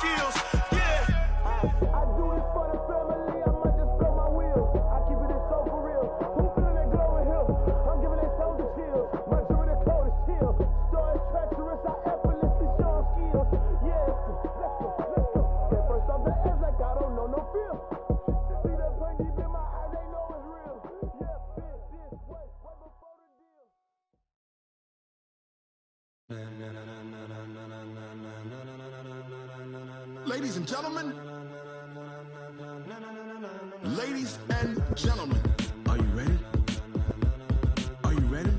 skills. Yeah. I do this for the family, I might just blow my wheels. I keep it in so for real. Who feeling that glowing hill? I'm giving that soldier chills. My jewelry the cold as chill. Story treacherous, I effortlessly show them skills. Yeah, let's go. At first off the edge like I don't know no feel. See that pain deep in my eyes, they know it's real. Yeah, this way before the deal. Ladies and gentlemen, ladies and gentlemen, are you ready? Are you ready?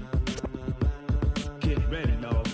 Get ready, dog.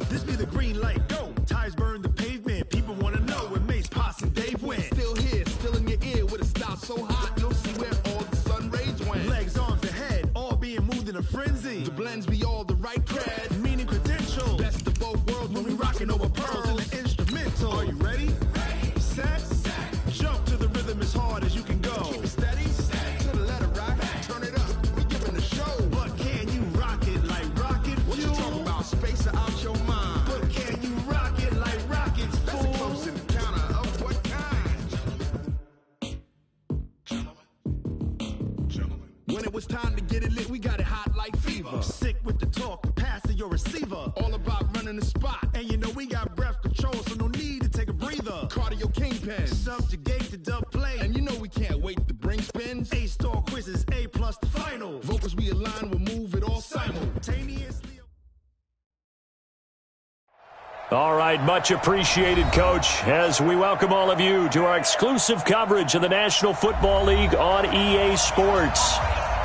This be the green light, go. Tires burn the pavement. People wanna know where Mace, Potts, and Dave went. Still here, still in your ear with a style so hot, you'll see where all the sun rays went. Legs, arms, the head, all being moved in a frenzy. The blends be all the right cred, meaning credentials. Best of both worlds when we rockin' over pearls in the instrumental. Are you ready? Set. Jump to the rhythm as hard as you can go. Keep it steady, to the letter rock. Turn it up, we giving a show. But can you rock it like rocket fuel? What you talking about? Space or out your mind? But can you rock it like rockets, fool? That's a close encounter of what kind? Gentlemen. When it was time to get it lit, we got it hot like fever. Sick with the talk, passing your receiver. All about running the spot. And you know we got breath control, so no need to take a breather. Cardio kingpin, subjugate the dub play. And you know we can't wait to bring spins. A-star quizzes, A+ the final. Vocals we align, we'll move it all simultaneously. All right, much appreciated, Coach, as we welcome all of you to our exclusive coverage of the National Football League on EA Sports.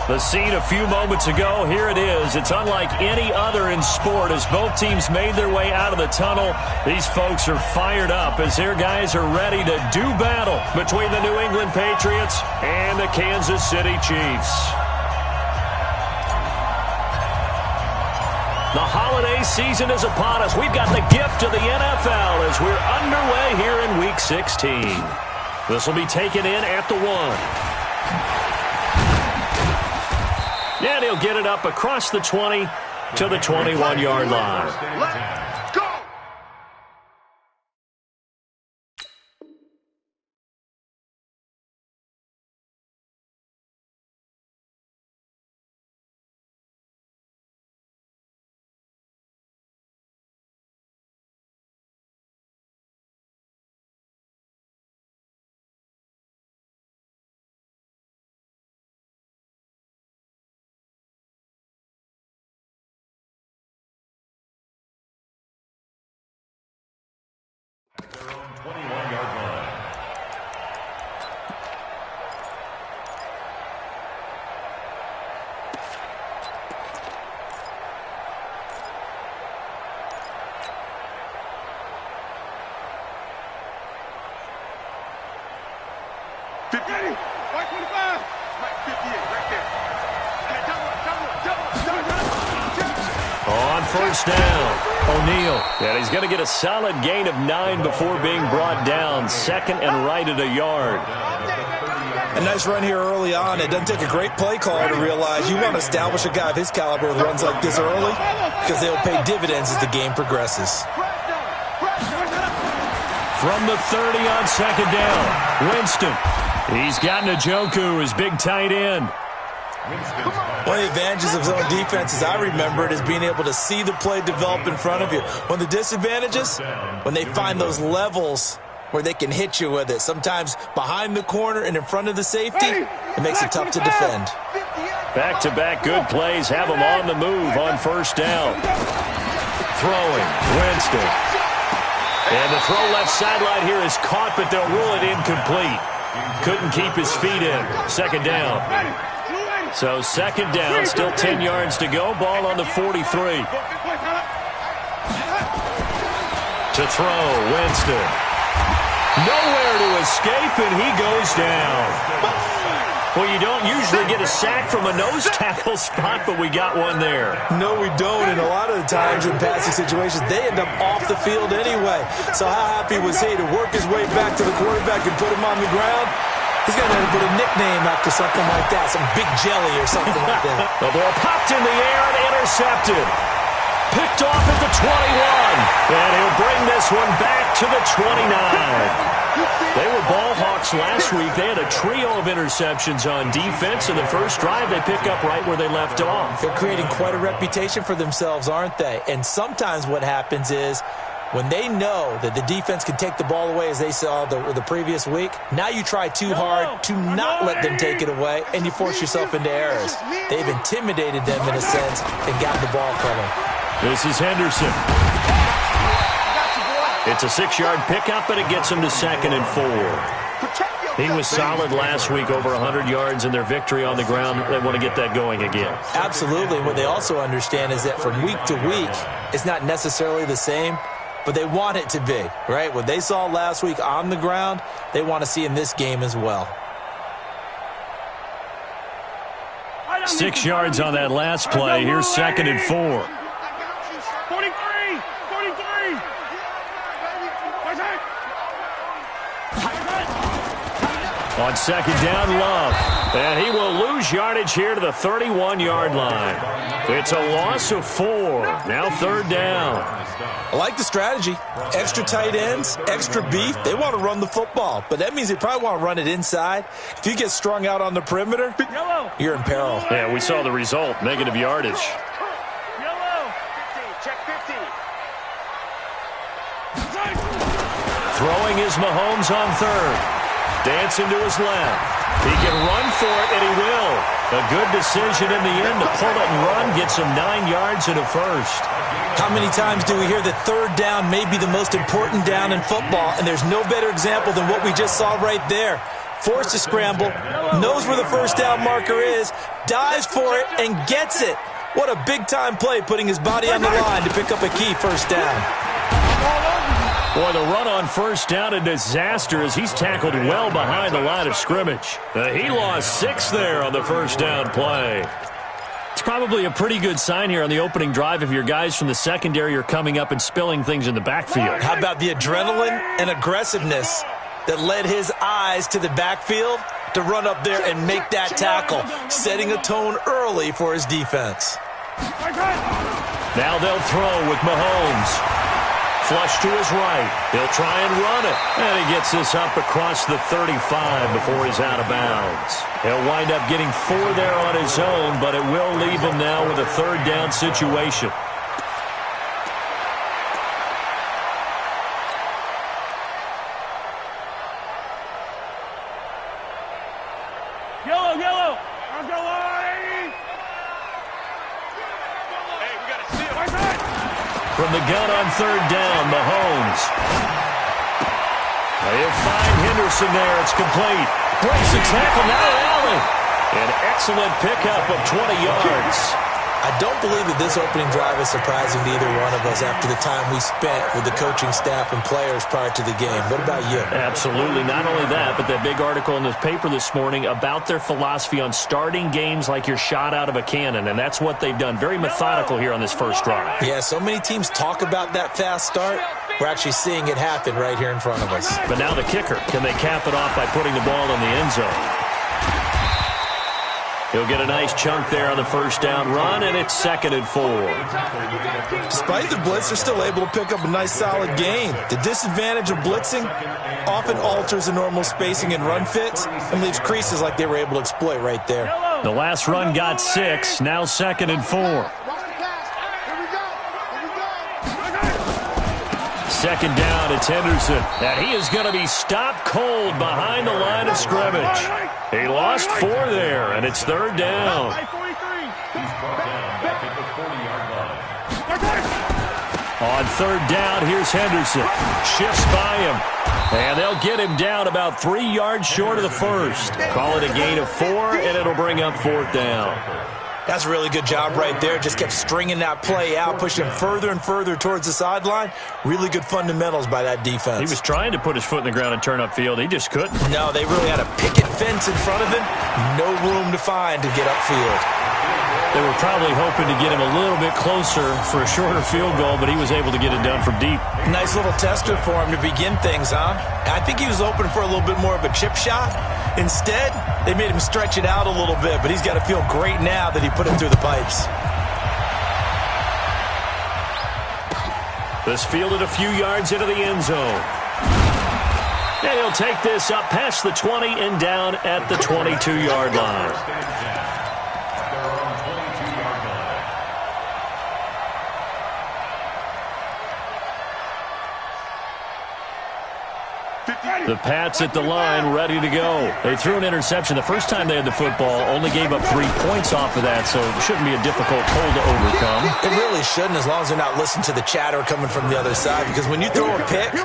The scene a few moments ago, here it is. It's unlike any other in sport as both teams made their way out of the tunnel. These folks are fired up as their guys are ready to do battle between the New England Patriots and the Kansas City Chiefs. The holiday season is upon us. We've got the gift of the NFL as we're underway here in Week 16. This will be taken in at the 1. And he'll get it up across the 20 to the 21-yard line. Let's go! Their own 21-yard line. White 25, right 58, right there. On first down, O'Neal. And he's going to get a solid gain of 9 before being brought down. Second and right at a yard. A nice run here early on. It doesn't take a great play caller to realize you want to establish a guy of his caliber with runs like this early because they'll pay dividends as the game progresses. From the 30 on second down, Winston. He's got Njoku, his big tight end. One of the advantages of zone defense, as I remember it, is being able to see the play develop in front of you. One of the disadvantages, when they find those levels where they can hit you with it, sometimes behind the corner and in front of the safety, it makes it tough to defend. Back-to-back good plays have him on the move on first down. Throwing, Winston. And the throw left sideline here is caught, but they'll rule it incomplete. Couldn't keep his feet in. Second down. So second down, still 10 yards to go. Ball on the 43. To throw, Winston. Nowhere to escape, and he goes down. Well, you don't usually get a sack from a nose tackle spot, but we got one there. No, we don't, and a lot of the times in passing situations, they end up off the field anyway. So how happy was he to work his way back to the quarterback and put him on the ground? He's got to put a nickname after something like that, some Big Jelly or something like that. The ball popped in the air and intercepted. Picked off at the 21, and he'll bring this one back to the 29. They were ball hawks last week. They had a trio of interceptions on defense, and the first drive they pick up right where they left off. They're creating quite a reputation for themselves, aren't they? And sometimes what happens is when they know that the defense can take the ball away, as they saw the previous week, now you try too hard to not let them take it away, and you force yourself into errors. They've intimidated them in a sense and gotten the ball from them. This is Henderson. It's a 6-yard pickup, and it gets him to 2nd and 4. He was solid last week, over 100 yards in their victory on the ground. They want to get that going again. Absolutely. What they also understand is that from week to week, it's not necessarily the same, but they want it to be, right? What they saw last week on the ground, they want to see in this game as well. 6 yards on that last play. Here's 2nd and 4. On 2nd down, Love. And he will lose yardage here to the 31-yard line. It's a loss of 4. Now 3rd down. I like the strategy. Extra tight ends, extra beef. They want to run the football, but that means they probably want to run it inside. If you get strung out on the perimeter, you're in peril. Yeah, we saw the result. Negative yardage. Throwing is Mahomes on 3rd. Dancing to his left. He can run for it, and he will. A good decision in the end to pull it and run. Gets him 9 yards and a first. How many times do we hear that 3rd down may be the most important down in football, and there's no better example than what we just saw right there. Forced to scramble, knows where the 1st down marker is, dives for it, and gets it. What a big-time play, putting his body on the line to pick up a key 1st down. Boy, the run on 1st down, a disaster as he's tackled well behind the line of scrimmage. He lost 6 there on the 1st down play. It's probably a pretty good sign here on the opening drive if your guys from the secondary are coming up and spilling things in the backfield. How about the adrenaline and aggressiveness that led his eyes to the backfield to run up there and make that tackle, setting a tone early for his defense. Now they'll throw with Mahomes. Flush to his right. He'll try and run it. And he gets this up across the 35 before he's out of bounds. He'll wind up getting 4 there on his own, but it will leave him now with a 3rd down situation. Yellow. Let's go, Larry. Hey, we got to steal. Right side. From the gun on 3rd down, Mahomes. He'll find Henderson there. It's complete. Breaks the tackle, now Allen. An excellent pickup of 20 yards. I don't believe that this opening drive is surprising to either one of us after the time we spent with the coaching staff and players prior to the game. What about you? Absolutely. Not only that, but that big article in the paper this morning about their philosophy on starting games like you're shot out of a cannon, and that's what they've done. Very methodical here on this first drive. Yeah, so many teams talk about that fast start. We're actually seeing it happen right here in front of us. But now the kicker. Can they cap it off by putting the ball in the end zone? He'll get a nice chunk there on the 1st down run, and it's 2nd and 4. Despite the blitz, they're still able to pick up a nice, solid gain. The disadvantage of blitzing often alters the normal spacing and run fits and leaves creases like they were able to exploit right there. The last run got 6, now 2nd and 4. 2nd down, it's Henderson. And he is going to be stopped cold behind the line of scrimmage. He lost 4 there, and it's 3rd down. On 3rd down, here's Henderson. Shifts by him. And they'll get him down about 3 yards short of the 1st. Call it a gain of 4, and it'll bring up 4th down. That's a really good job right there. Just kept stringing that play out, pushing him further and further towards the sideline. Really good fundamentals by that defense. He was trying to put his foot in the ground and turn upfield. He just couldn't. No, they really had a picket fence in front of him. No room to find to get upfield. They were probably hoping to get him a little bit closer for a shorter field goal, but he was able to get it done from deep. Nice little tester for him to begin things, huh? I think he was open for a little bit more of a chip shot. Instead, they made him stretch it out a little bit, but he's got to feel great now that he put it through the pipes. This fielded a few yards into the end zone. And he'll take this up past the 20 and down at the 22-yard line. The Pats at the line, ready to go. They threw an interception the first time they had the football, only gave up 3 points off of that, so it shouldn't be a difficult hole to overcome. It really shouldn't, as long as they're not listening to the chatter coming from the other side, because when you throw a pick,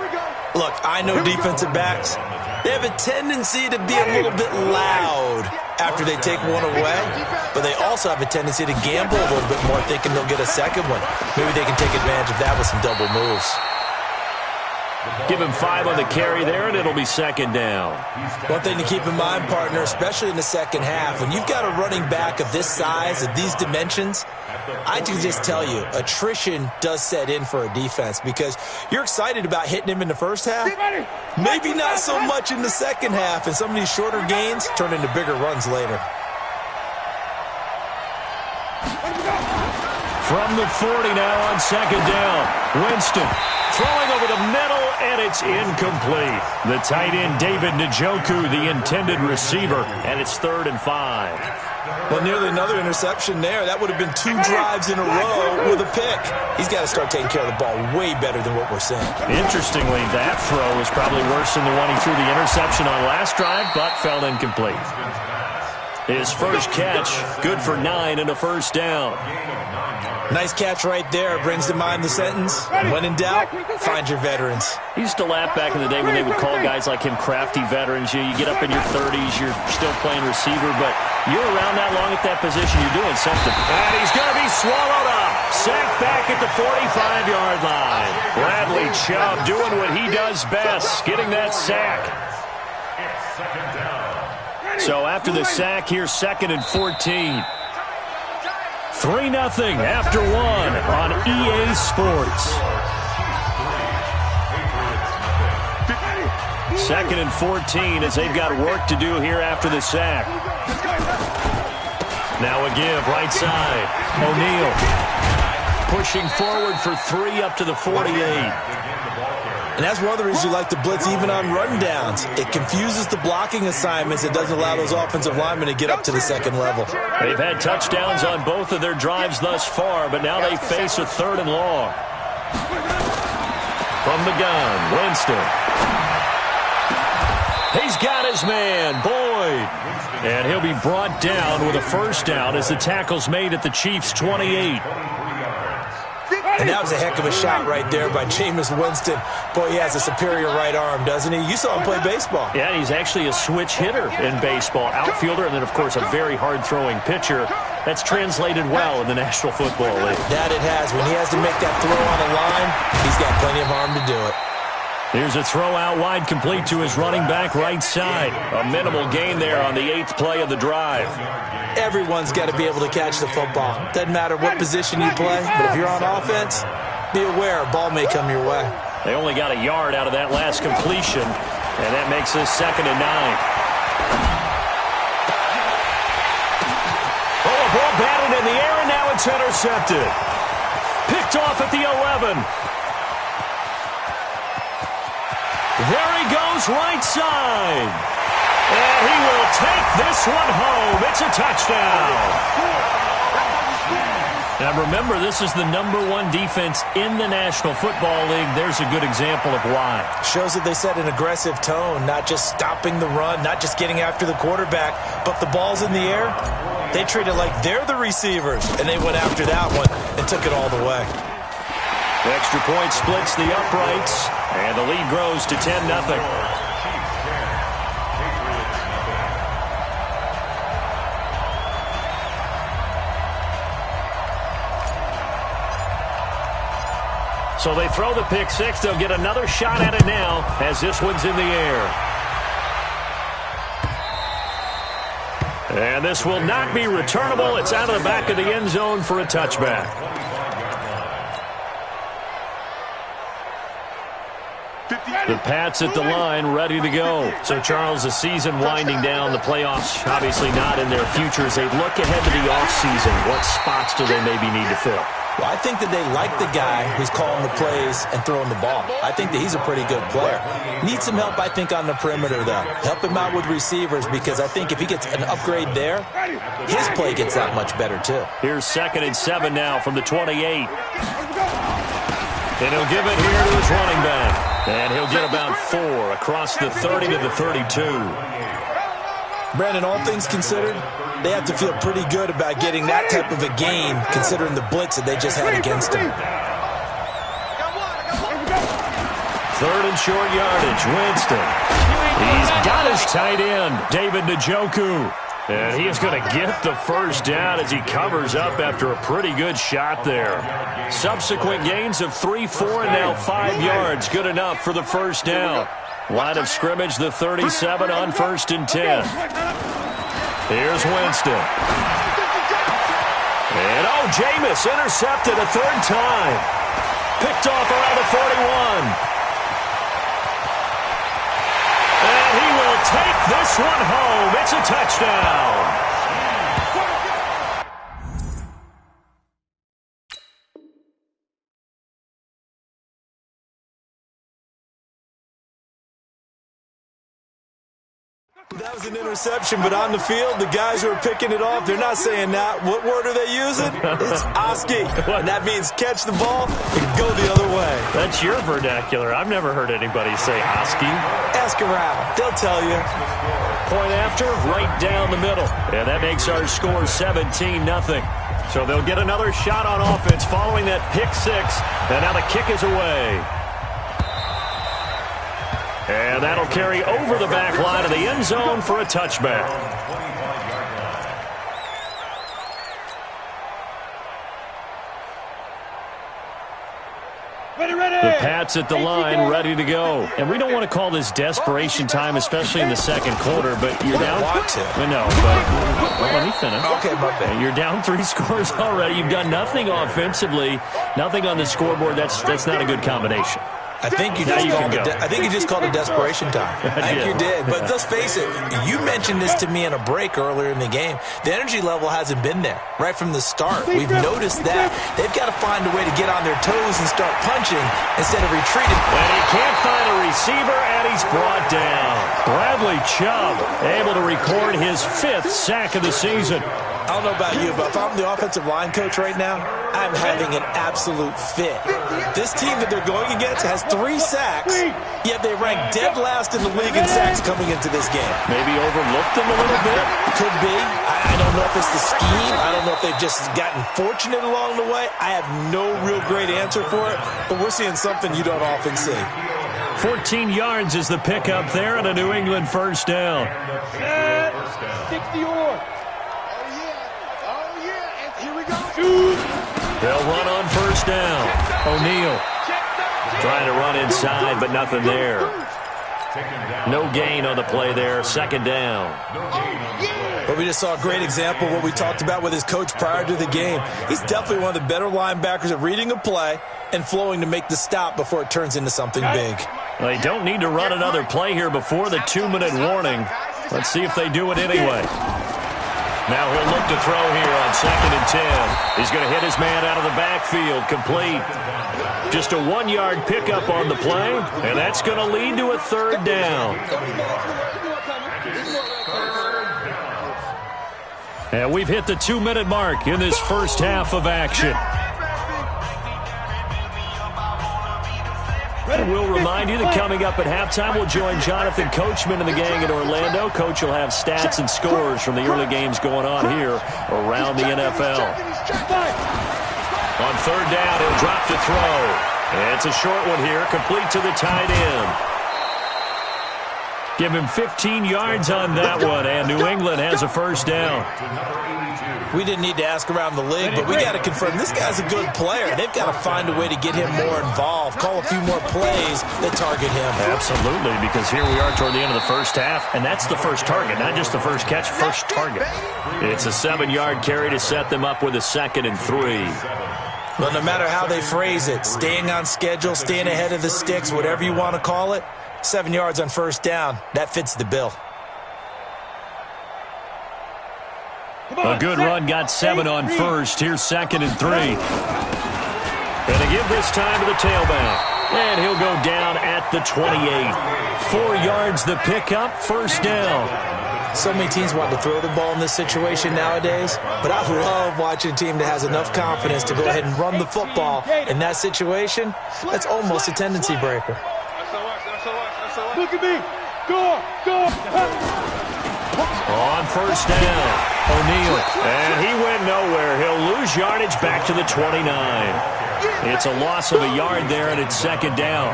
look, I know defensive backs, they have a tendency to be a little bit loud after they take one away, but they also have a tendency to gamble a little bit more, thinking they'll get a second one. Maybe they can take advantage of that with some double moves. Give him 5 on the carry there, and it'll be second down. One thing to keep in mind, partner, especially in the second half, when you've got a running back of this size, of these dimensions, I can just tell you, attrition does set in for a defense because you're excited about hitting him in the first half. Maybe not so much in the second half, and some of these shorter gains turn into bigger runs later. From the 40 now on second down, Winston throwing over the middle, and it's incomplete. The tight end, David Njoku, the intended receiver, and it's 3rd and 5. Well, nearly another interception there. That would have been 2 drives in a row with a pick. He's got to start taking care of the ball way better than what we're seeing. Interestingly, that throw was probably worse than the one he threw the interception on last drive, but fell incomplete. His first catch, good for 9 and a first down. Nice catch right there. Brings to mind the sentence, when in doubt, find your veterans. He used to laugh back in the day when they would call guys like him crafty veterans. You get up in your 30s, you're still playing receiver, but you're around that long at that position, you're doing something. And he's going to be swallowed up. Sacked back at the 45-yard line. Bradley Chubb doing what he does best, getting that sack. So after the sack, here's 2nd and 14. 3-0 after 1 on EA Sports. 2nd and 14 as they've got work to do here after the sack. Now a give, right side. O'Neal pushing forward for 3 up to the 48. And that's one of the reasons you like to blitz even on rundowns. It confuses the blocking assignments. It doesn't allow those offensive linemen to get up to the second level. They've had touchdowns on both of their drives thus far, but now they face a 3rd and long. From the gun, Winston. He's got his man, Boyd. And he'll be brought down with a first down as the tackle's made at the Chiefs' 28. And that was a heck of a shot right there by Jameis Winston. Boy, he has a superior right arm, doesn't he? You saw him play baseball. Yeah, he's actually a switch hitter in baseball. Outfielder, and then, of course, a very hard-throwing pitcher. That's translated well in the National Football League. That it has. When he has to make that throw on the line, he's got plenty of arm to do it. Here's a throw out wide, complete to his running back right side. A minimal gain there on the 8th play of the drive. Everyone's got to be able to catch the football. Doesn't matter what position you play, but if you're on offense, be aware a ball may come your way. They only got a yard out of that last completion, and that makes this 2nd and 9. Oh, a ball batted in the air, and now it's intercepted. Picked off at the 11. There he goes, right side. And he will take this one home. It's a touchdown. Now remember, this is the #1 defense in the National Football League. There's a good example of why. Shows that they set an aggressive tone, not just stopping the run, not just getting after the quarterback, but the ball's in the air. They treat it like they're the receivers, and they went after that one and took it all the way. The extra point splits the uprights, and the lead grows to 10-0. So they throw the pick six. They'll get another shot at it now as this one's in the air. And this will not be returnable. It's out of the back of the end zone for a touchback. The Pats at the line, ready to go. So, Charles, the season winding down, the playoffs obviously not in their future. As they look ahead to the offseason, what spots do they maybe need to fill? Well, I think that they like the guy who's calling the plays and throwing the ball. I think that he's a pretty good player. Needs some help, I think, on the perimeter, though. Help him out with receivers, because I think if he gets an upgrade there, his play gets that much better, too. Here's 2nd and 7 now from the 28. And he'll give it here to his running back. And he'll get about 4 across the 30 to the 32. Brandon, all things considered, they have to feel pretty good about getting that type of a game, considering the blitz that they just had against them. 3rd and short yardage, Winston. He's got his tight end, David Njoku. And he is going to get the first down as he covers up after a pretty good shot there. Subsequent gains of 3, 4, and now 5 yards. Good enough for the first down. Line of scrimmage, the 37 on 1st and 10. Here's Winston. And, Jameis intercepted a 3rd time. Picked off around the 41. And he will take this one home. It's a touchdown. That was an interception, but on the field, the guys who are picking it off, they're not saying that. What word are they using? It's Oski. And that means catch the ball and go the other way. That's your vernacular. I've never heard anybody say Oski. Ask around. They'll tell you. Point after, right down the middle. And that makes our score 17-0. So they'll get another shot on offense following that pick six. And now the kick is away. And that'll carry over the back line of the end zone for a touchback. The Pats at the line, ready to go. And we don't want to call this desperation time, especially in the second quarter, but you're down. I know, but let me finish. Okay, my bad. You're down 3 scores already. You've done nothing offensively, nothing on the scoreboard. That's not a good combination. I think you just called it desperation time. I think you did. But let's face it, you mentioned this to me in a break earlier in the game. The energy level hasn't been there right from the start. We've noticed that. They've got to find a way to get on their toes and start punching instead of retreating. And he can't find a receiver, and he's brought down. Bradley Chubb able to record his 5th sack of the season. I don't know about you, but if I'm the offensive line coach right now, I'm having an absolute fit. This team that they're going against has 3 sacks, yet they rank dead last in the league in sacks coming into this game. Maybe overlooked them a little bit? Could be. I don't know if it's the scheme. I don't know if they've just gotten fortunate along the way. I have no real great answer for it, but we're seeing something you don't often see. 14 yards is the pickup there and a New England first down. 60-yard. They'll run on first down. O'Neal trying to run inside, but nothing there. No gain on the play there. 2nd down. But we just saw a great example of what we talked about with his coach prior to the game. He's definitely one of the better linebackers at reading a play and flowing to make the stop before it turns into something big. Well, they don't need to run another play here before the 2-minute warning. Let's see if they do it anyway. Now he'll look to throw here on 2nd and 10. He's going to hit his man out of the backfield, complete. Just a 1-yard pickup on the play, and that's going to lead to a 3rd down. And we've hit the 2-minute mark in this first half of action. And we'll remind you that coming up at halftime, we'll join Jonathan Coachman and the gang in Orlando. Coach will have stats and scores from the early games going on here around the NFL. On 3rd down, he'll drop to throw. And it's a short one here, complete to the tight end. Give him 15 yards on that one, and New England has a first down. We didn't need to ask around the league, but we got to confirm this guy's a good player. They've got to find a way to get him more involved, call a few more plays that target him. Absolutely, because here we are toward the end of the first half, and that's the first target, not just the first catch, first target. It's a 7-yard carry to set them up with a 2nd and 3. Well, no matter how they phrase it, staying on schedule, staying ahead of the sticks, whatever you want to call it, 7 yards on first down, that fits the bill. A good run got 7 on first. Here's 2nd and 3. And they give this time to the tailback. And he'll go down at the 28. 4 yards the pickup, first down. So many teams want to throw the ball in this situation nowadays, but I love watching a team that has enough confidence to go ahead and run the football. In that situation, that's almost a tendency breaker. Look at me. Go. On first down, O'Neal. And he went nowhere. He'll lose yardage back to the 29. It's a loss of a yard there, and it's 2nd down.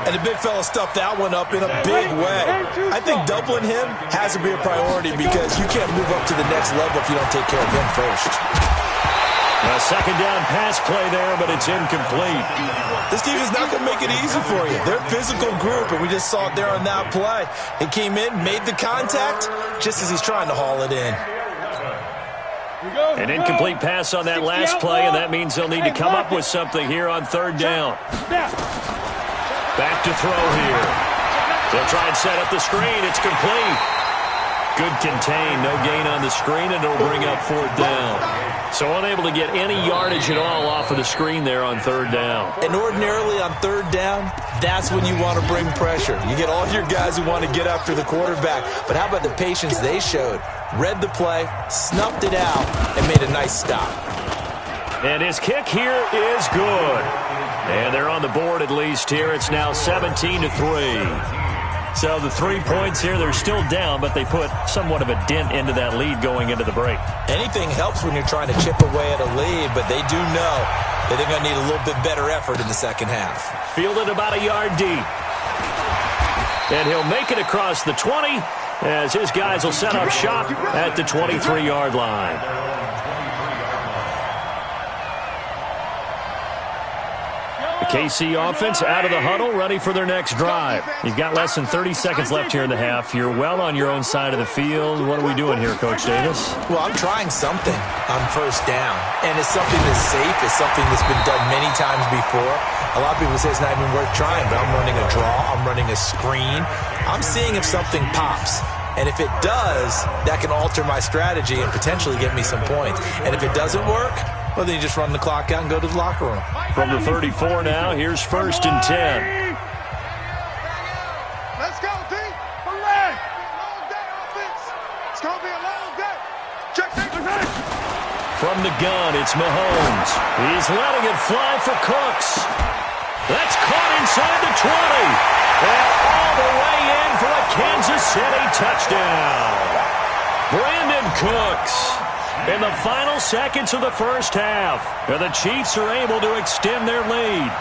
And the big fella stuffed that one up in a big way. I think doubling him has to be a priority because you can't move up to the next level if you don't take care of him first. A 2nd down pass play there, but it's incomplete. This team is not going to make it easy for you. They're a physical group, and we just saw it there on that play. He came in, made the contact, just as he's trying to haul it in. An incomplete pass on that last play, and that means they'll need to come up with something here on 3rd down. Back to throw here. They'll try and set up the screen. It's complete. Good contain. No gain on the screen, and it'll bring up 4th down. So unable to get any yardage at all off of the screen there on 3rd down. And ordinarily on 3rd down, that's when you want to bring pressure. You get all your guys who want to get after the quarterback. But how about the patience they showed? Read the play, snuffed it out, and made a nice stop. And his kick here is good. And they're on the board at least here. It's now 17-3. So the 3 points here, they're still down, but they put somewhat of a dent into that lead going into the break. Anything helps when you're trying to chip away at a lead, but they do know that they're going to need a little bit better effort in the second half. Fielded about a yard deep. And he'll make it across the 20 as his guys will set up shop at the 23-yard line. KC offense out of the huddle, ready for their next drive. You've got less than 30 seconds left here in the half. You're well on your own side of the field. What are we doing here, Coach Davis? Well, I'm trying something on first down, and it's something that's safe. It's something that's been done many times before. A lot of people say it's not even worth trying, but I'm running a draw. I'm running a screen. I'm seeing if something pops. And if it does, that can alter my strategy and potentially get me some points. And if it doesn't work, well, then you just run the clock out and go to the locker room. From the 34 now, here's 1st and 10. Let's go, D. Long day offense. It's going to be a long day. Check. From the gun, it's Mahomes. He's letting it fly for Cooks. That's caught inside the 20. And all the way in for a Kansas City touchdown. Brandon Cooks. In the final seconds of the first half, the Chiefs are able to extend their lead.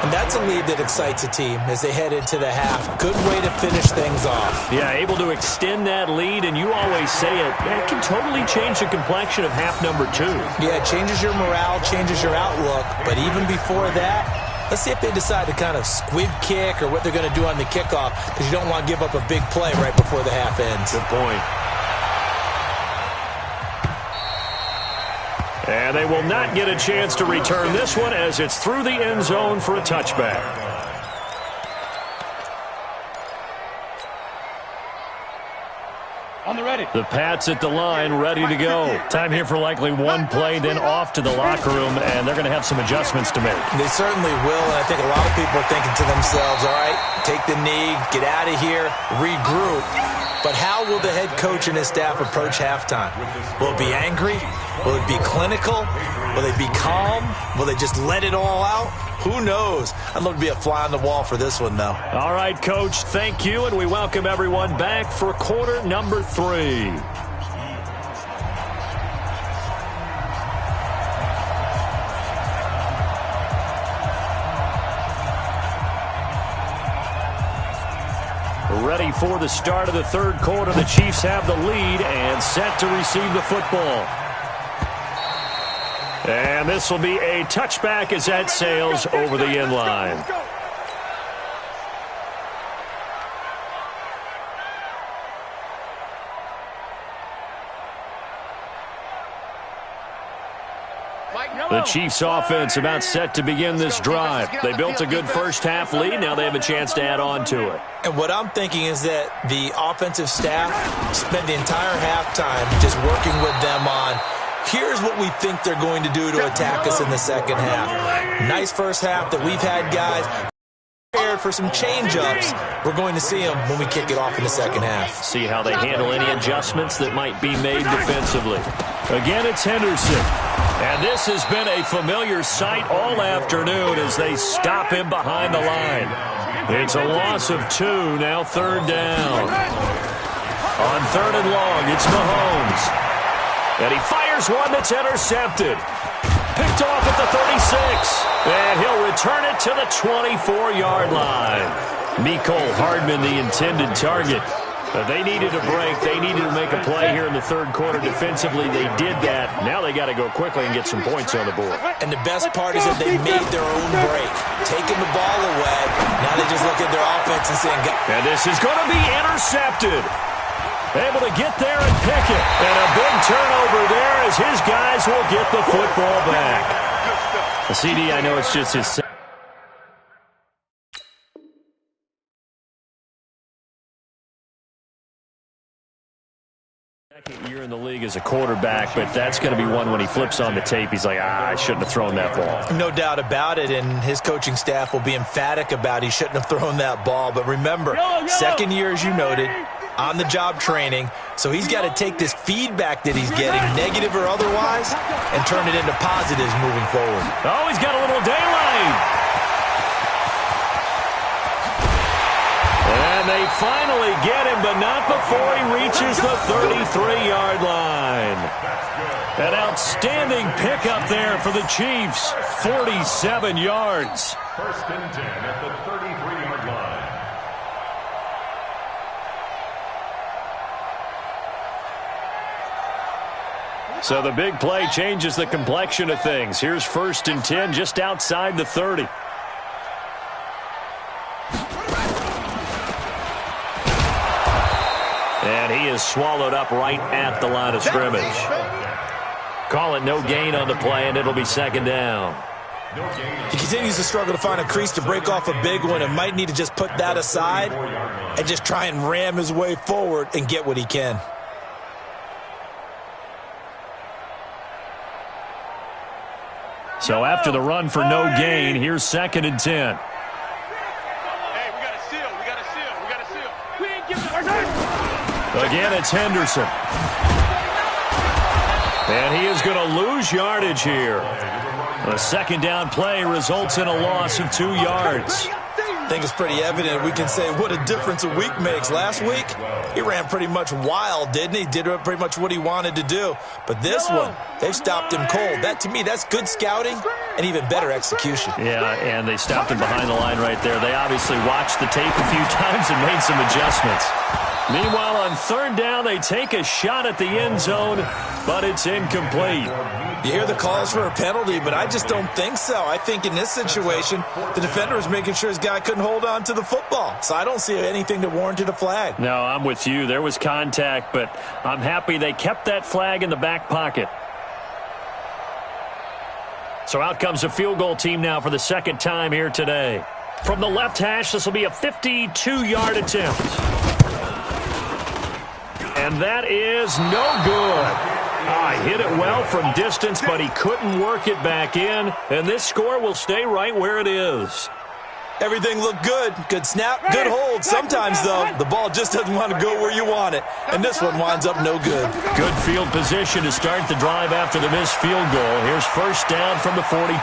And that's a lead that excites a team as they head into the half. Good way to finish things off. Yeah, able to extend that lead, and you always say it, that can totally change the complexion of half number 2. Yeah, it changes your morale, changes your outlook. But even before that, let's see if they decide to kind of squib kick or what they're going to do on the kickoff, because you don't want to give up a big play right before the half ends. Good point. And they will not get a chance to return this one as it's through the end zone for a touchback. On the ready. The Pats at the line, ready to go. Time here for likely one play, then off to the locker room, and they're going to have some adjustments to make. They certainly will, and I think a lot of people are thinking to themselves, all right, take the knee, get out of here, regroup. But how will the head coach and his staff approach halftime? Will it be angry? Will it be clinical? Will they be calm? Will they just let it all out? Who knows? I'd love to be a fly on the wall for this one, though. All right, Coach, thank you, and we welcome everyone back for quarter number 3. Ready for the start of the third quarter. The Chiefs have the lead and set to receive the football. And this will be a touchback as that sails over the end line. The Chiefs offense about set to begin this drive. They built a good first half lead. Now they have a chance to add on to it. And what I'm thinking is that the offensive staff spent the entire halftime just working with them on, here's what we think they're going to do to attack us in the second half. Nice first half that we've had, guys. Prepared for some change-ups. We're going to see them when we kick it off in the second half. See how they handle any adjustments that might be made defensively. Again, it's Henderson. And this has been a familiar sight all afternoon as they stop him behind the line. It's a loss of 2, now third down. On third and long, it's Mahomes. And he fires one that's intercepted. Picked off at the 36. And he'll return it to the 24-yard line. Mecole Hardman, the intended target. They needed a break. They needed to make a play here in the third quarter defensively. They did that. Now they got to go quickly and get some points on the board. And the best part is that they made their own break, taking the ball away. Now they just look at their offense and saying, and this is going to be intercepted. Able to get there and pick it. And a big turnover there as his guys will get the football back. The CD, I know it's just his second year in the league as a quarterback, but that's going to be one when he flips on the tape. He's like, I shouldn't have thrown that ball. No doubt about it, and his coaching staff will be emphatic about he shouldn't have thrown that ball. But remember, second year, as you noted, on-the-job training, so he's got to take this feedback that he's getting, negative or otherwise, and turn it into positives moving forward. Oh, he's got a little daylight. And they finally get him, but not before he reaches the 33-yard line. An outstanding pickup there for the Chiefs. 47 yards. First and 10 at the 33-yard line. So the big play changes the complexion of things. Here's first and 10 just outside the 30. And he is swallowed up right at the line of scrimmage. Call it no gain on the play, and it'll be second down. He continues to struggle to find a crease to break off a big one and might need to just put that aside and just try and ram his way forward and get what he can. So after the run for no gain, here's second and 10. Again, it's Henderson. And he is going to lose yardage here. The second down play results in a loss of 2 yards. I think it's pretty evident. We can say what a difference a week makes. Last week, he ran pretty much wild, didn't he? Did pretty much what he wanted to do. But this one, they've stopped him cold. That, to me, that's good scouting and even better execution. Yeah, and they stopped him behind the line right there. They obviously watched the tape a few times and made some adjustments. Meanwhile, on third down, they take a shot at the end zone, but it's incomplete. You hear the calls for a penalty, but I just don't think so. I think in this situation, the defender was making sure his guy couldn't hold on to the football. So I don't see anything that warranted a flag. No, I'm with you. There was contact, but I'm happy they kept that flag in the back pocket. So out comes a field goal team now for the second time here today. From the left hash, this will be a 52-yard attempt. And that is no good. Hit it well from distance, but he couldn't work it back in. And this score will stay right where it is. Everything looked good. Good snap, good hold. Sometimes, though, the ball just doesn't want to go where you want it. And this one winds up no good. Good field position to start the drive after the missed field goal. Here's first down from the 42.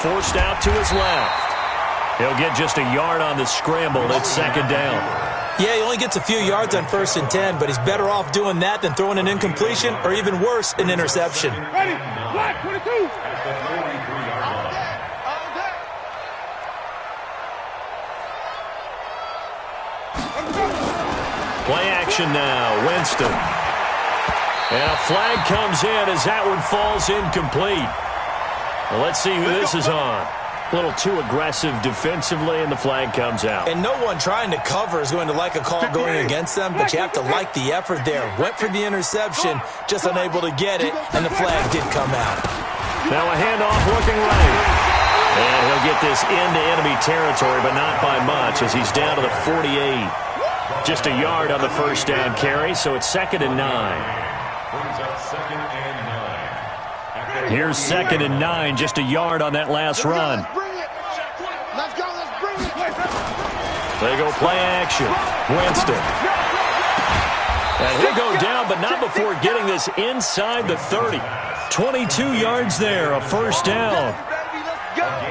Forced out to his left. He'll get just a yard on the scramble. It's second down. Yeah, he only gets a few yards on first and 10, but he's better off doing that than throwing an incompletion or even worse, an interception. Ready? Black 22. Play action now. Winston. And a flag comes in as that one falls incomplete. Well, let's see who this is on. A little too aggressive defensively, and the flag comes out. And no one trying to cover is going to like a call going against them, but you have to like the effort there. Went for the interception, just unable to get it, and the flag did come out. Now a handoff looking right. And he'll get this into enemy territory, but not by much as he's down to the 48. Just a yard on the first down carry, so it's 2nd and 9. Here's 2nd and 9, just a yard on that last run. Let's go, let's bring it. They go play action. Winston. And he'll go down, but not before getting this inside the 30. 22 yards there, a first down.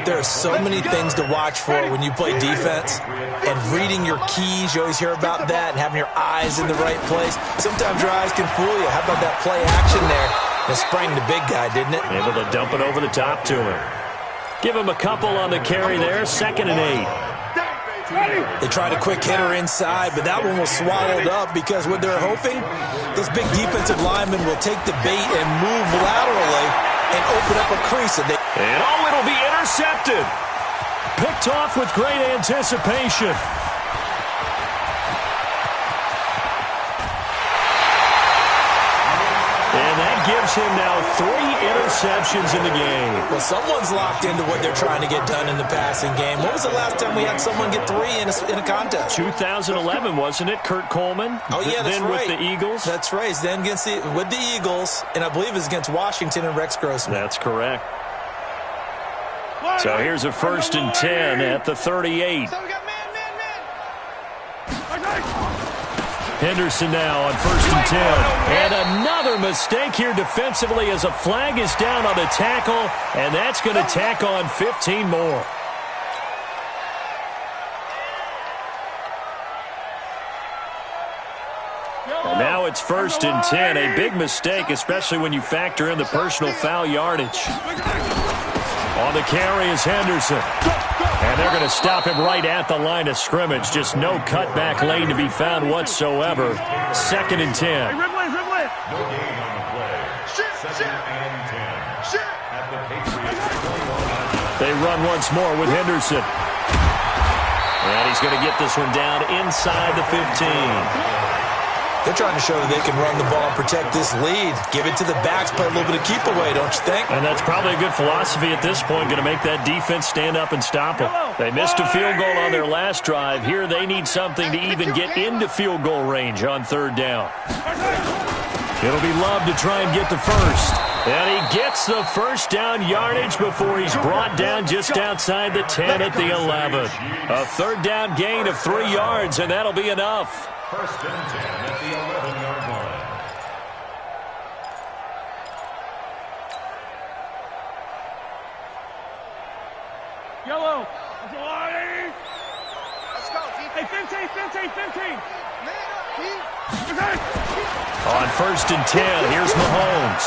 There are so many things to watch for when you play defense, and reading your keys, you always hear about that, and having your eyes in the right place. Sometimes your eyes can fool you. How about that play action there? It sprang the big guy, didn't it? Able to dump it over the top to him. Give him a couple on the carry there, 2nd and 8. They tried a quick hitter inside, but that one was swallowed up because what they're hoping, those big defensive linemen will take the bait and move laterally and open up a crease. And it'll be intercepted. Picked off with great anticipation. And that gives him now 3 interceptions in the game. Well, someone's locked into what they're trying to get done in the passing game. When was the last time we had someone get 3 in a contest? 2011, wasn't it? Kurt Coleman? Oh, yeah, that's then right. With the Eagles? That's right. Then with the Eagles, and I believe it was against Washington and Rex Grossman. That's correct. So here's a 1st and 10 at the 38. Henderson now on 1st and 10. And another mistake here defensively as a flag is down on the tackle, and that's going to tack on 15 more. And now it's 1st and 10. A big mistake, especially when you factor in the personal foul yardage. On the carry is Henderson. And they're going to stop him right at the line of scrimmage. Just no cutback lane to be found whatsoever. 2nd and 10. No gain on the play. 2nd and 10. At the Patriots. They run once more with Henderson. And he's going to get this one down inside the 15. They're trying to show that they can run the ball and protect this lead. Give it to the backs, play a little bit of keep away, don't you think? And that's probably a good philosophy at this point, going to make that defense stand up and stop them. They missed a field goal on their last drive. Here they need something to even get into field goal range on 3rd down. It'll be Love to try and get the first. And he gets the first down yardage before he's brought down just outside the 10 at the 11. A 3rd down gain of 3 yards, and that'll be enough. 1st and 10 at the 11-yard line. Yellow. Let's go. Hey, 15. On 1st and 10, here's Mahomes.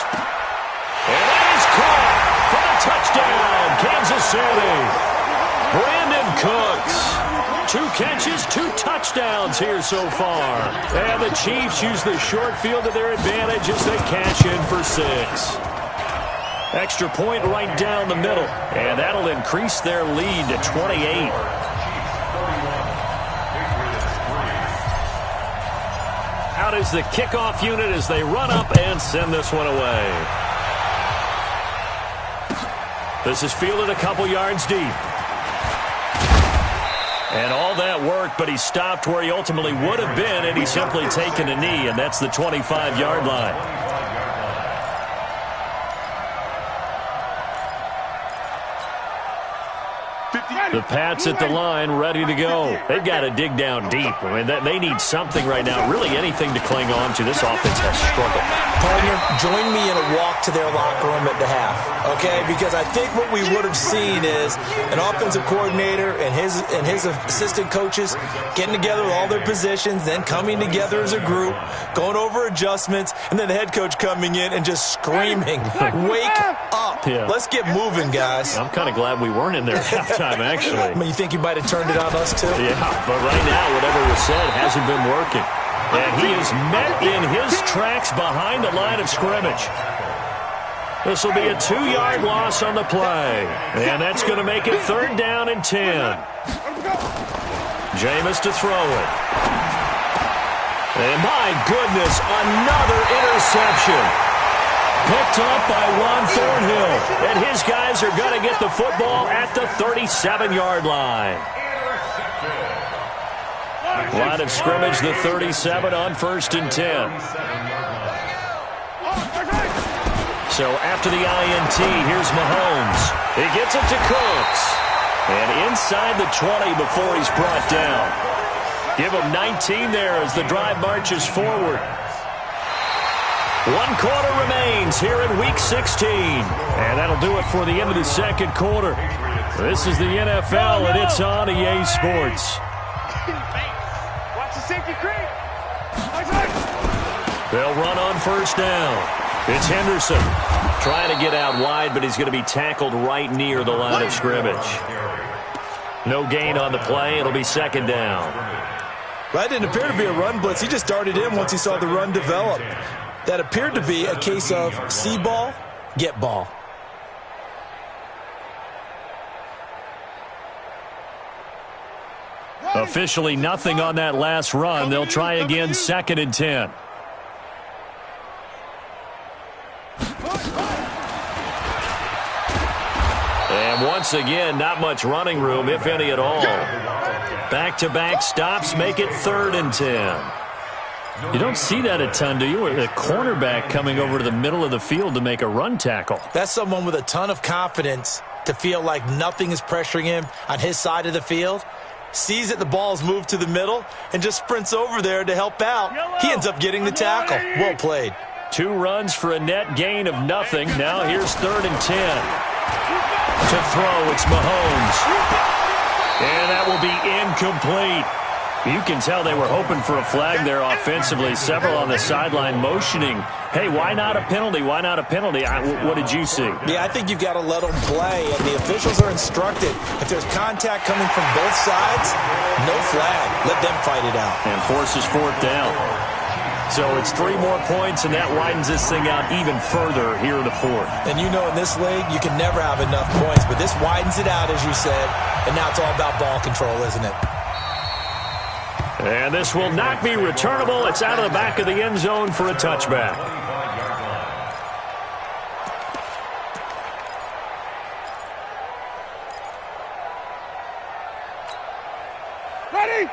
And that is caught for the touchdown, Kansas City. Brandon Cooks. 2 catches, 2 touchdowns here so far. And the Chiefs use the short field to their advantage as they cash in for 6. Extra point right down the middle. And that'll increase their lead to 28. Out is the kickoff unit as they run up and send this one away. This is fielded a couple yards deep. And all that worked, but he stopped where he ultimately would have been, and he's simply taken a knee, and that's the 25-yard line. The Pats at the line, ready to go. They've got to dig down deep. I mean, they need something right now, really anything to cling on to. This offense has struggled. Partner, join me in a walk to their locker room at the half, okay? Because I think what we would have seen is an offensive coordinator and his assistant coaches getting together with all their positions, then coming together as a group, going over adjustments, and then the head coach coming in and just screaming, "Wake up. Yeah. Let's get moving, guys." I'm kind of glad we weren't in there at halftime, actually. I mean, you think he might have turned it on us, too? Yeah, but right now, whatever was said hasn't been working. And he is met in his tracks behind the line of scrimmage. This will be a 2-yard loss on the play. And that's going to make it 3rd down and 10. Jameis to throw it. And my goodness, another interception. Picked up by Juan Thornhill. And his guys are going to get the football at the 37-yard line. Line of scrimmage, the 37 on 1st and 10. So after the INT, here's Mahomes. He gets it to Cooks. And inside the 20 before he's brought down. Give him 19 there as the drive marches forward. 1 quarter remains here in Week 16. And that'll do it for the end of the 2nd quarter. This is the NFL, and it's on EA Sports. Watch the safety creep. They'll run on 1st down. It's Henderson trying to get out wide, but he's going to be tackled right near the line of scrimmage. No gain on the play. It'll be 2nd down. That didn't appear to be a run blitz. He just darted in once he saw the run develop. That appeared to be a case of see ball, get ball. Officially nothing on that last run. They'll try again 2nd and 10. And once again, not much running room, if any at all. Back-to-back stops make it 3rd and 10. You don't see that a ton, do you? A cornerback coming over to the middle of the field to make a run tackle. That's someone with a ton of confidence to feel like nothing is pressuring him on his side of the field. Sees that the ball's moved to the middle and just sprints over there to help out. He ends up getting the tackle. Well played. 2 runs for a net gain of nothing. Now here's 3rd and 10. To throw, it's Mahomes. And that will be incomplete. You can tell they were hoping for a flag there offensively. Several on the sideline motioning, hey, why not a penalty? Why not a penalty? What did you see? Yeah, I think you've got to let them play, and the officials are instructed. If there's contact coming from both sides, no flag. Let them fight it out. And forces 4th down. So it's 3 more points, and that widens this thing out even further here in the 4th. And you know in this league, you can never have enough points, but this widens it out, as you said, and now it's all about ball control, isn't it? And this will not be returnable. It's out of the back of the end zone for a touchback.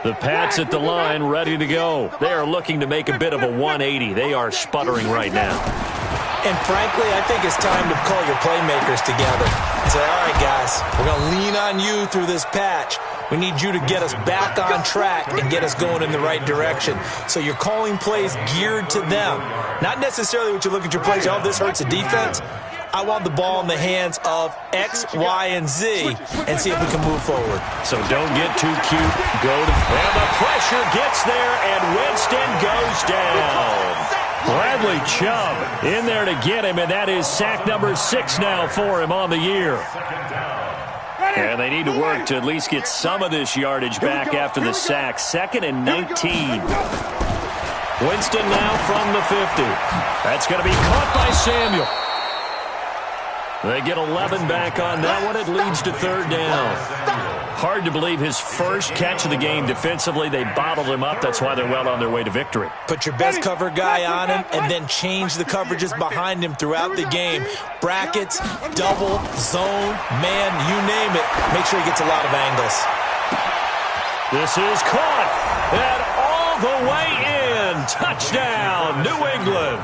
The Pats at the line, ready to go. They are looking to make a bit of a 180. They are sputtering right now. And frankly, I think it's time to call your playmakers together and say, all right, guys, we're going to lean on you through this patch. We need you to get us back on track and get us going in the right direction. So you're calling plays geared to them. Not necessarily what you look at your plays, oh, this hurts the defense. I want the ball in the hands of X, Y, and Z and see if we can move forward. So don't get too cute. Go to, and the pressure gets there, and Winston goes down. Bradley Chubb in there to get him, and that is sack number 6 now for him on the year. And they need to work to at least get some of this yardage back after the sack. 2nd and 19. Winston now from the 50. That's going to be caught by Samuel. They get 11 back on that one. It leads to 3rd down. Hard to believe his first catch of the game defensively. They bottled him up. That's why they're well on their way to victory. Put your best cover guy on him and then change the coverages behind him throughout the game. Brackets, double, zone, man, you name it. Make sure he gets a lot of angles. This is caught. And all the way in. Touchdown, New England.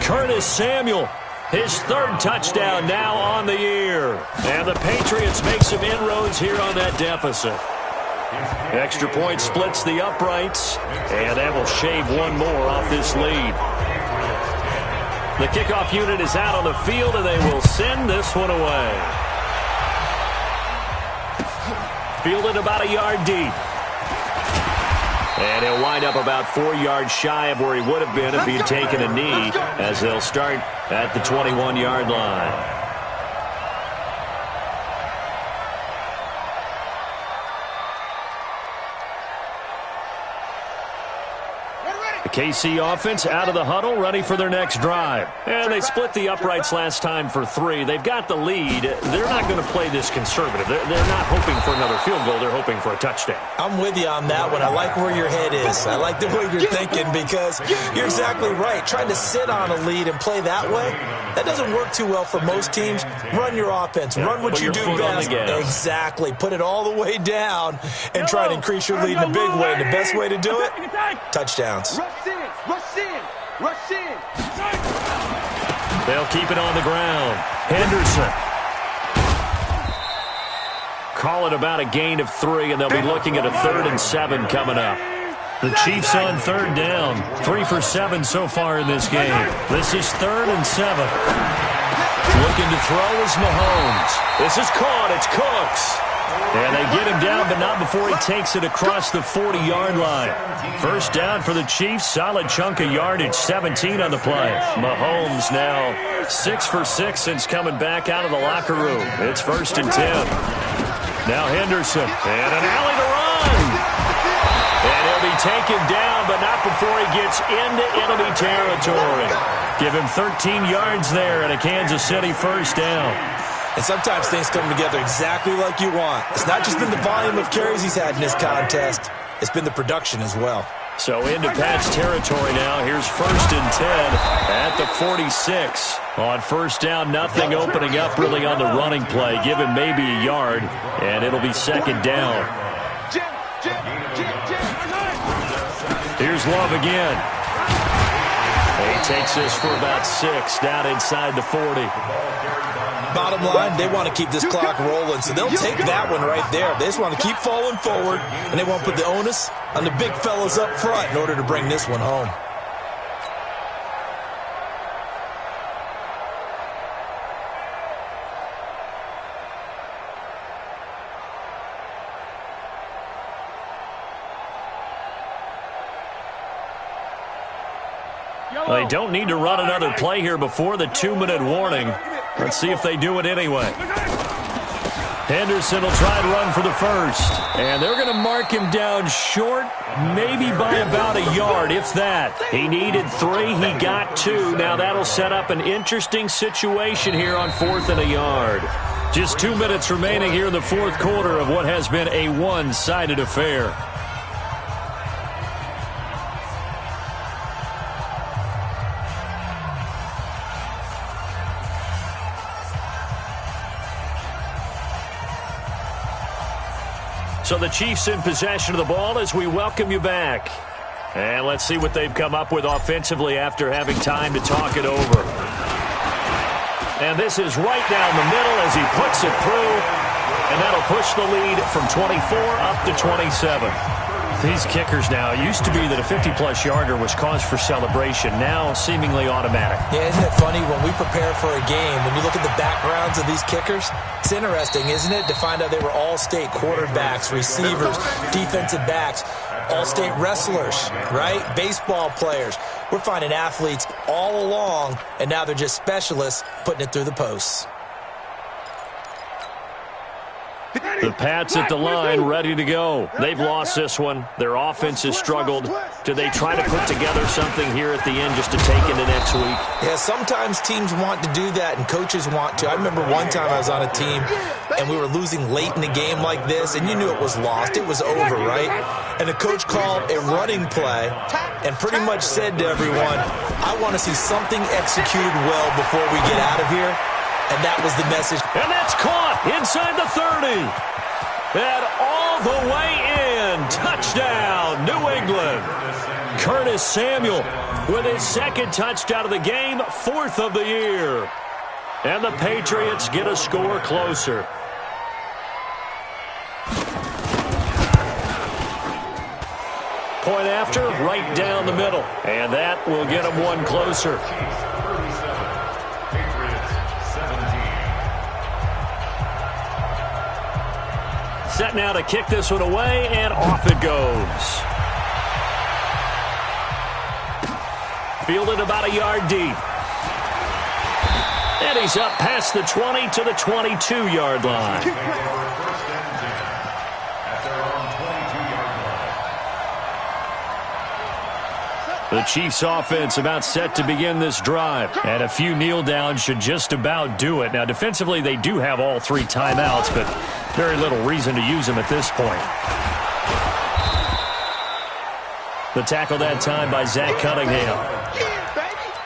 Curtis Samuel. His 3rd touchdown now on the year. And the Patriots make some inroads here on that deficit. Extra point splits the uprights, and that will shave 1 more off this lead. The kickoff unit is out on the field, and they will send this one away. Fielded about a yard deep. And he'll wind up about 4 yards shy of where he would have been if he had taken a knee, as they'll start at the 21-yard line. The KC offense out of the huddle, ready for their next drive. And they split the uprights last time for 3. They've got the lead. They're not going to play this conservative. They're not hoping for another field goal. They're hoping for a touchdown. I'm with you on that one. I like where your head is. I like the way you're thinking because you're exactly right. Trying to sit on a lead and play that way, that doesn't work too well for most teams. Run your offense. Run what you do best. Exactly. Put it all the way down and try to increase your lead in a big way. And the best way to do it, touchdowns. Rush in. They'll keep it on the ground. Henderson. Call it about a gain of 3, and they'll be looking at a 3rd and 7 coming up. The Chiefs on 3rd down. 3 for 7 so far in this game. This is 3rd and 7. Looking to throw is Mahomes. This is caught. It's Cooks. And they get him down, but not before he takes it across the 40-yard line. First down for the Chiefs. Solid chunk of yardage, 17 on the play. Mahomes now 6 for 6 since coming back out of the locker room. It's 1st and 10. Now Henderson, and an alley to run. And he'll be taken down, but not before he gets into enemy territory. Give him 13 yards there and a Kansas City first down. And sometimes things come together exactly like you want. It's not just been the volume of carries he's had in this contest. It's been the production as well. So into Pat's territory now. Here's 1st and 10 at the 46. On first down, nothing opening up really on the running play. Give him maybe a yard, and it'll be 2nd down. Here's Love again. He takes this for about 6 down inside the 40. Bottom line, they want to keep this clock rolling, so they'll take that one right there. They just want to keep falling forward, and they want to put the onus on the big fellas up front in order to bring this one home. They don't need to run another play here before the 2-minute warning. Let's see if they do it anyway. Henderson will try to run for the first. And they're going to mark him down short, maybe by about a yard, if that. He needed 3. He got 2. Now that'll set up an interesting situation here on 4th and a yard. Just 2 minutes remaining here in the 4th quarter of what has been a one-sided affair. So the Chiefs in possession of the ball as we welcome you back. And let's see what they've come up with offensively after having time to talk it over. And this is right down the middle as he puts it through. And that'll push the lead from 24 up to 27. These kickers now, it used to be that a 50-plus yarder was cause for celebration, now seemingly automatic. Yeah, isn't it funny when we prepare for a game, when you look at the backgrounds of these kickers, it's interesting, isn't it, to find out they were all-state quarterbacks, receivers, defensive backs, all-state wrestlers, right? Baseball players. We're finding athletes all along, and now they're just specialists putting it through the posts. The Pats at the line, ready to go. They've lost this one. Their offense has struggled. Do they try to put together something here at the end just to take into next week? Yeah, sometimes teams want to do that and coaches want to. I remember one time I was on a team and we were losing late in the game like this, and you knew it was lost. It was over, right? And the coach called a running play and pretty much said to everyone, I want to see something executed well before we get out of here. And that was the message. And that's caught inside the 30. And all the way in. Touchdown, New England. Curtis Samuel with his 2nd touchdown of the game, 4th of the year. And the Patriots get a score closer. Point after, right down the middle. And that will get them one closer. Set now to kick this one away, and off it goes. Fielded about a yard deep. And he's up past the 20 to the 22-yard line. The Chiefs offense about set to begin this drive. And a few kneel downs should just about do it. Now, defensively, they do have all 3 timeouts, but very little reason to use them at this point. The tackle that time by Zach Cunningham.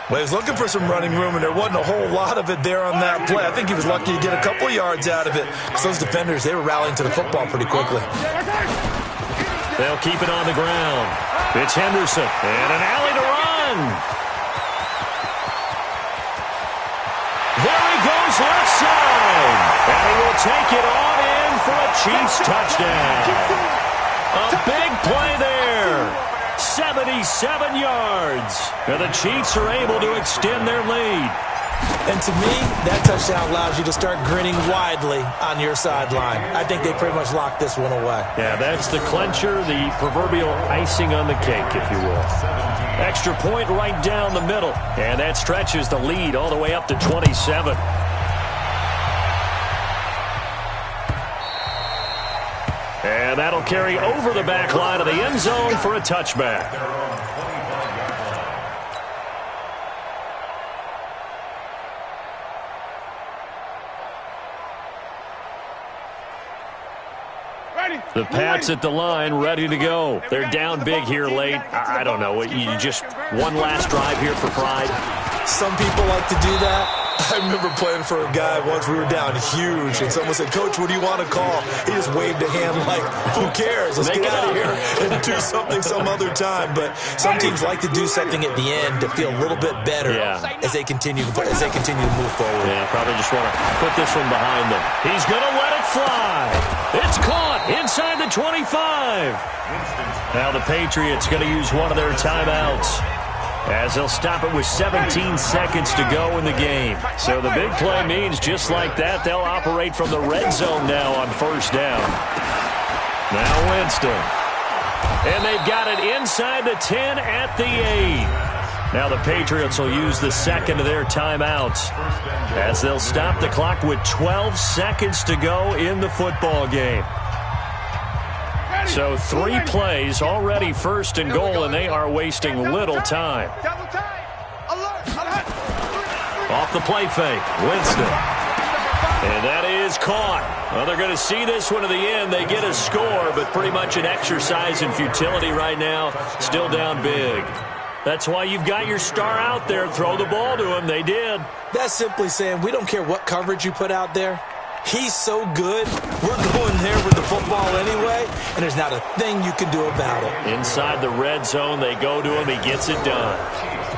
Well, he was looking for some running room, and there wasn't a whole lot of it there on that play. I think he was lucky to get a couple yards out of it. So those defenders, they were rallying to the football pretty quickly. They'll keep it on the ground. It's Henderson, and an alley to run. There he goes left side. And he will take it on in for a Chiefs touchdown. A big play there. 77 yards. And the Chiefs are able to extend their lead. And to me, that touchdown allows you to start grinning widely on your sideline. I think they pretty much locked this one away. Yeah, that's the clincher, the proverbial icing on the cake, if you will. Extra point right down the middle. And that stretches the lead all the way up to 27. And that'll carry over the back line of the end zone for a touchback. The Pats at the line, ready to go. They're down big here late. I don't know. You just one last drive here for pride. Some people like to do that. I remember playing for a guy once. We were down huge, and someone said, "Coach, what do you want to call?" He just waved a hand like, "Who cares? Let's get out of here and do something some other time." But some teams like to do something at the end to feel a little bit better as they continue to move forward. Yeah, probably just want to put this one behind them. He's going to let it fly. It's caught inside the 25. Now the Patriots going to use one of their timeouts, as they'll stop it with 17 seconds to go in the game. So the big play means just like that, they'll operate from the red zone now on first down. Now Winston. And they've got it inside the 10 at the 8. Now the Patriots will use the second of their timeouts, as they'll stop the clock with 12 seconds to go in the football game. So 3 plays already first and goal, and they are wasting little time. Off the play fake, Winston. And that is caught. Well, they're going to see this one to the end. They get a score, but pretty much an exercise in futility right now. Still down big. That's why you've got your star out there. Throw the ball to him. They did. That's simply saying we don't care what coverage you put out there. He's so good, we're going there with the football anyway, and there's not a thing you can do about it. Inside the red zone, they go to him. He gets it done.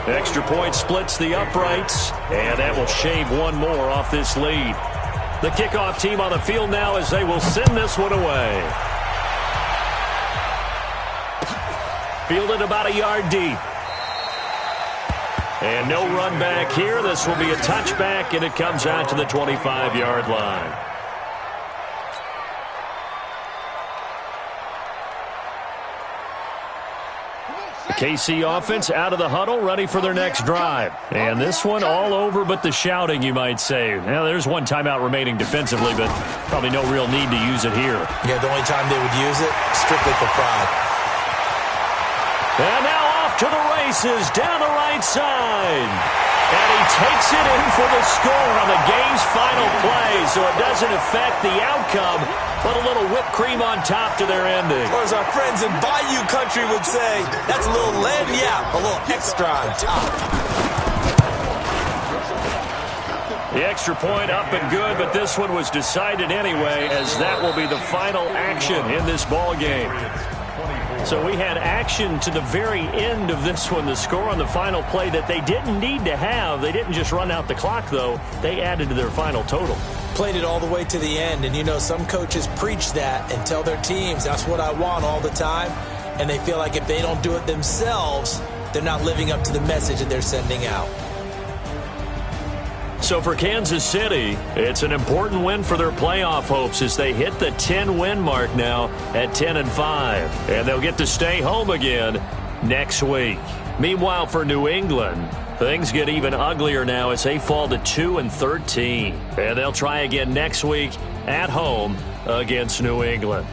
Extra point splits the uprights, and that will shave one more off this lead. The kickoff team on the field now, as they will send this one away. Fielded about a yard deep. And no run back here. This will be a touchback, and it comes out to the 25-yard line. The KC offense out of the huddle, ready for their next drive. And this one all over but the shouting, you might say. Now, there's one timeout remaining defensively, but probably no real need to use it here. Yeah, the only time they would use it, strictly for pride. And now off to the races down the right side. And he takes it in for the score on the game's final play, so it doesn't affect the outcome, but a little whipped cream on top to their ending. Or as our friends in Bayou Country would say, that's a little lagniappe, a little extra on top. The extra point up and good, but this one was decided anyway, as that will be the final action in this ball game. So we had action to the very end of this one, the score on the final play that they didn't need to have. They didn't just run out the clock, though. They added to their final total. Played it all the way to the end, and you know some coaches preach that and tell their teams, that's what I want all the time, and they feel like if they don't do it themselves, they're not living up to the message that they're sending out. So for Kansas City, it's an important win for their playoff hopes as they hit the 10-win mark now at 10-5. And they'll get to stay home again next week. Meanwhile, for New England, things get even uglier now as they fall to 2-13. And they'll try again next week at home against New England.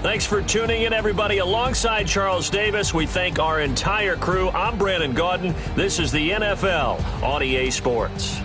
Thanks for tuning in, everybody. Alongside Charles Davis, we thank our entire crew. I'm Brandon Gaudin. This is the NFL on EA Sports.